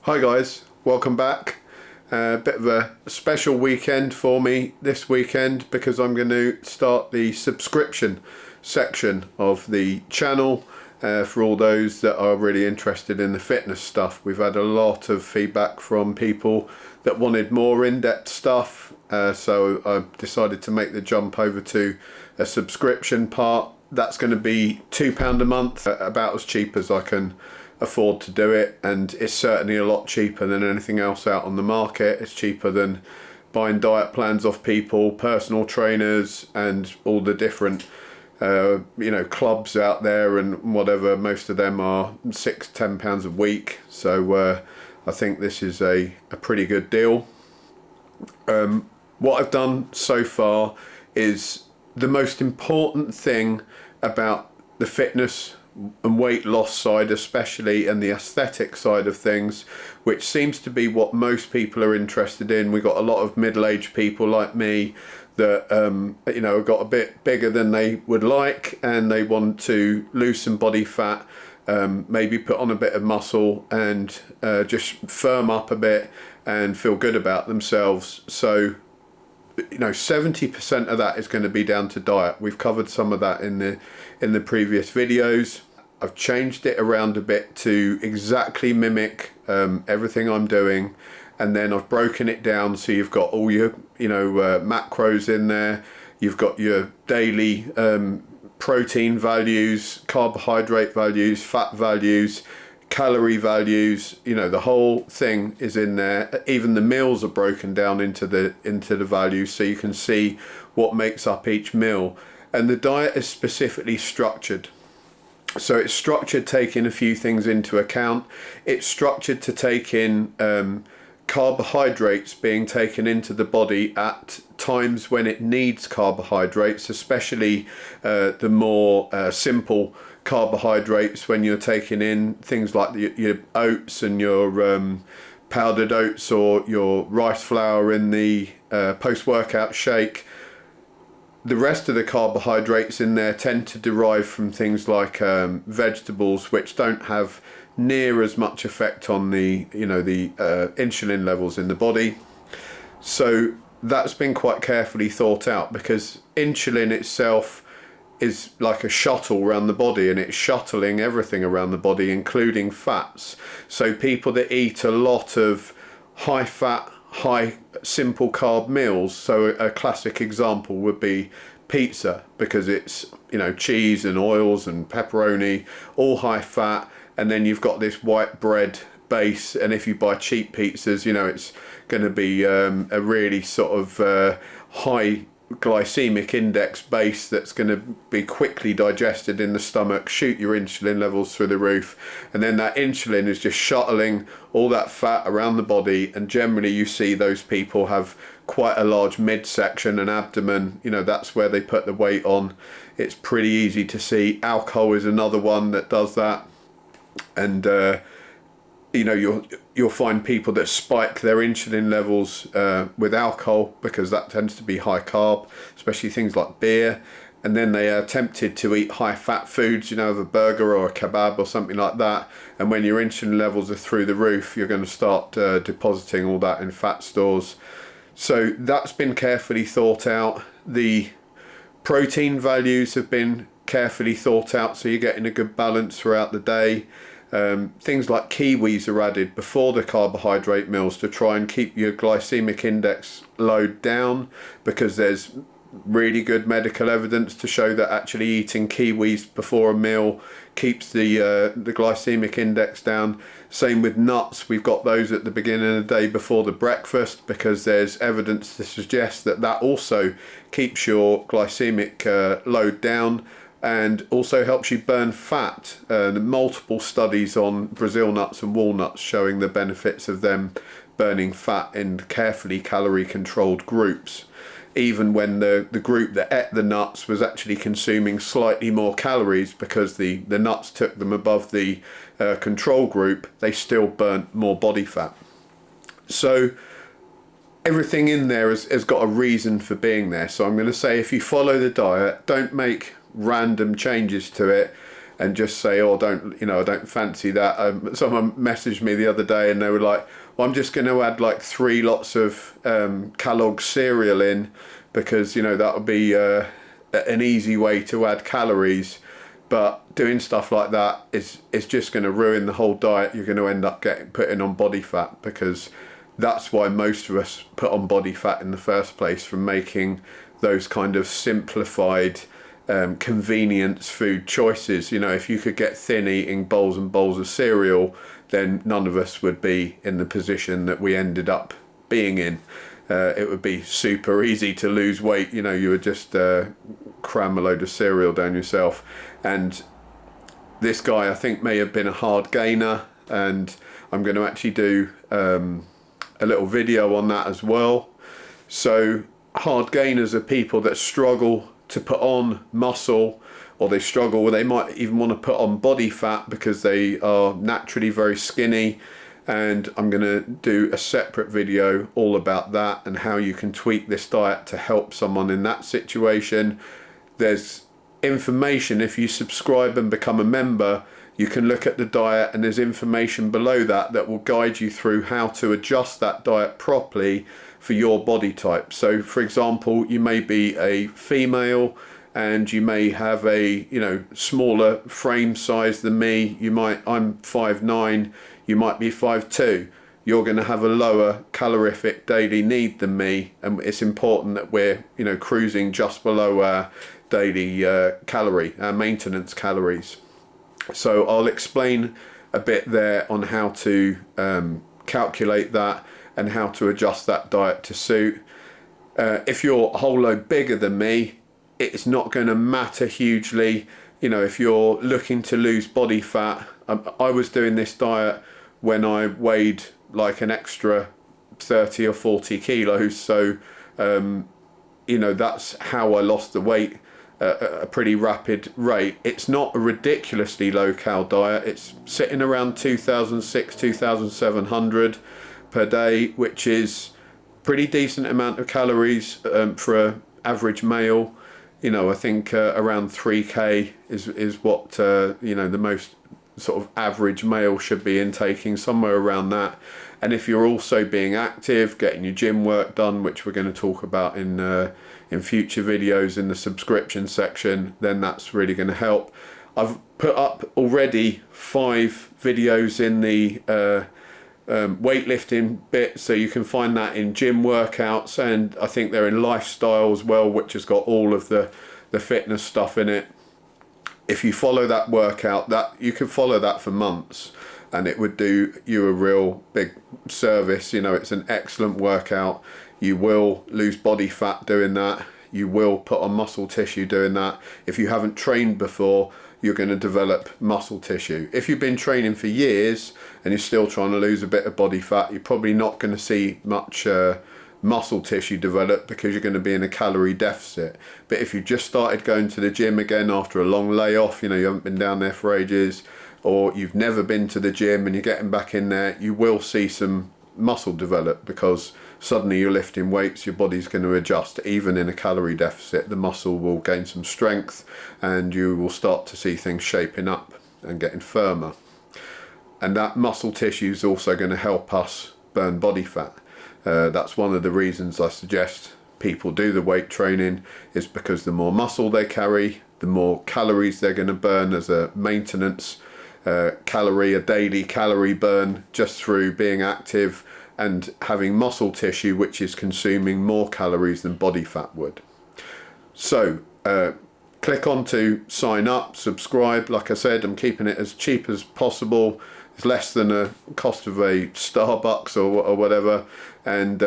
Hi guys, welcome back. A bit of a special weekend for me this weekend because I'm going to start the subscription section of the channel for all those that are really interested in the fitness stuff. We've had a lot of feedback from people that wanted more in-depth stuff, so I've decided to make the jump over to a subscription part. That's going to be £2 a month, about as cheap as I can afford to do it, and it's certainly a lot cheaper than anything else out on the market. It's cheaper than buying diet plans off people, personal trainers, and all the different clubs out there and whatever. Most of them are £6-10 a week, so I think this is a pretty good deal. What I've done so far is the most important thing about the fitness and weight loss side especially, and the aesthetic side of things, which seems to be what most people are interested in. We got a lot of middle-aged people like me that have got a bit bigger than they would like, and they want to lose some body fat, maybe put on a bit of muscle and just firm up a bit and feel good about themselves. So 70% of that is going to be down to diet. We've covered some of that in the previous videos. I've changed it around a bit to exactly mimic everything I'm doing, and then I've broken it down so you've got all your macros in there. You've got your daily protein values, carbohydrate values, fat values, calorie values. The whole thing is in there. Even the meals are broken down into the values, so you can see what makes up each meal. And the diet is specifically structured. So it's structured taking a few things into account. It's structured to take in carbohydrates being taken into the body at times when it needs carbohydrates, especially the more simple carbohydrates, when you're taking in things like your oats and your powdered oats or your rice flour in the post-workout shake. The rest of the carbohydrates in there tend to derive from things like vegetables, which don't have near as much effect on the insulin levels in the body. So that's been quite carefully thought out, because insulin itself is like a shuttle around the body, and it's shuttling everything around the body, including fats. So people that eat a lot of high fat, high simple carb meals, so a classic example would be pizza, because it's cheese and oils and pepperoni, all high fat, and then you've got this white bread base, and if you buy cheap pizzas, it's going to be a really sort of high glycemic index base that's going to be quickly digested in the stomach, shoot your insulin levels through the roof, and then that insulin is just shuttling all that fat around the body. And generally you see those people have quite a large midsection and abdomen. That's where they put the weight on. It's pretty easy to see. Alcohol is another one that does that, and you'll find people that spike their insulin levels with alcohol, because that tends to be high carb, especially things like beer. And then they are tempted to eat high fat foods, of a burger or a kebab or something like that. And when your insulin levels are through the roof, you're going to start depositing all that in fat stores. So that's been carefully thought out. The protein values have been carefully thought out, so you're getting a good balance throughout the day. Things like kiwis are added before the carbohydrate meals to try and keep your glycemic index load down, because there's really good medical evidence to show that actually eating kiwis before a meal keeps the glycemic index down. Same with nuts. We've got those at the beginning of the day before the breakfast, because there's evidence to suggest that also keeps your glycemic load down, and also helps you burn fat. Multiple studies on Brazil nuts and walnuts showing the benefits of them burning fat in carefully calorie controlled groups, even when the group that ate the nuts was actually consuming slightly more calories, because the nuts took them above the control group, they still burnt more body fat. So everything in there has got a reason for being there. So I'm going to say, if you follow the diet, don't make random changes to it. and just say, oh, I don't fancy that. Someone messaged me the other day and they were like, well, I'm just going to add like 3 lots of Kellogg cereal in, because that would be an easy way to add calories. But doing stuff like that is just going to ruin the whole diet. You're going to end up putting on body fat, because that's why most of us put on body fat in the first place, from making those kind of simplified convenience food choices. If you could get thin eating bowls and bowls of cereal, then none of us would be in the position that we ended up being in. It would be super easy to lose weight. You would just cram a load of cereal down yourself. And this guy, I think, may have been a hard gainer, and I'm going to actually do a little video on that as well. So hard gainers are people that struggle to put on muscle, or they might even want to put on body fat because they are naturally very skinny. And I'm going to do a separate video all about that and how you can tweak this diet to help someone in that situation. There's information, if you subscribe and become a member, you can look at the diet, and there's information below that will guide you through how to adjust that diet properly for your body type. So for example, you may be a female and you may have a smaller frame size than me. I'm 5'9", you might be 5'2". You're going to have a lower calorific daily need than me, and it's important that we're cruising just below our daily maintenance calories. So I'll explain a bit there on how to calculate that and how to adjust that diet to suit. If you're a whole load bigger than me, it's not going to matter hugely. If you're looking to lose body fat, I was doing this diet when I weighed like an extra 30 or 40 kilos. So, that's how I lost the weight at a pretty rapid rate. It's not a ridiculously low cal diet. It's sitting around 2,600, 2,700 per day, which is pretty decent amount of calories for an average male. I think around 3k is what the most sort of average male should be intaking, somewhere around that. And if you're also being active, getting your gym work done, which we're going to talk about in future videos in the subscription section, then that's really going to help. I've put up already 5 videos in the weightlifting bit, so you can find that in gym workouts, and I think they're in lifestyle as well, which has got all of the fitness stuff in it. If you follow that workout, that you can follow that for months, and it would do you a real big service. It's an excellent workout. You will lose body fat doing that. You will put on muscle tissue doing that. If you haven't trained before, you're going to develop muscle tissue. If you've been training for years and you're still trying to lose a bit of body fat, you're probably not going to see much muscle tissue develop, because you're going to be in a calorie deficit. But if you just started going to the gym again after a long layoff, you haven't been down there for ages, or you've never been to the gym and you're getting back in there, you will see some muscle develop, because suddenly you're lifting weights, your body's going to adjust. Even in a calorie deficit, the muscle will gain some strength and you will start to see things shaping up and getting firmer. And that muscle tissue is also going to help us burn body fat. That's one of the reasons I suggest people do the weight training, is because the more muscle they carry, the more calories they're going to burn as a maintenance a daily calorie burn, just through being active and having muscle tissue, which is consuming more calories than body fat would. So click on to sign up, subscribe. Like I said, I'm keeping it as cheap as possible. It's less than the cost of a Starbucks or whatever, and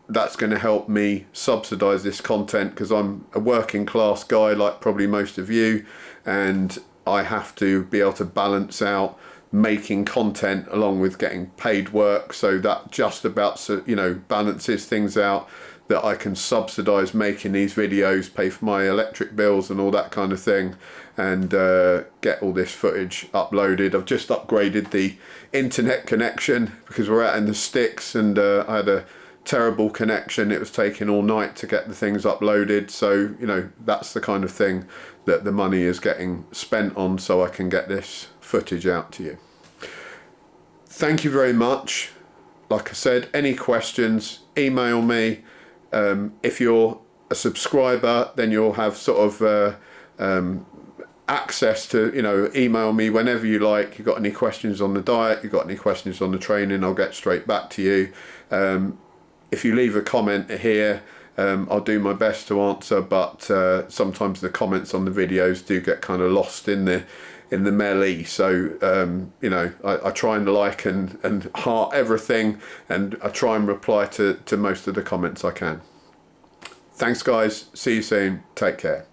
that's going to help me subsidize this content, because I'm a working class guy like probably most of you, and I have to be able to balance out making content along with getting paid work, so that just about balances things out, that I can subsidize making these videos, pay for my electric bills and all that kind of thing, and get all this footage uploaded. I've just upgraded the internet connection because we're out in the sticks, and I had a terrible connection. It was taking all night to get the things uploaded, so that's the kind of thing that the money is getting spent on, so I can get this footage out to you. Thank you very much. Like I said, any questions, email me. If you're a subscriber, then you'll have sort of access to, email me whenever you like. You've got any questions on the diet, you've got any questions on the training, I'll get straight back to you. If you leave a comment here, I'll do my best to answer, but sometimes the comments on the videos do get kind of lost in the melee. So I try and like and heart everything, and I try and reply to most of the comments I can. Thanks guys, see you soon, take care.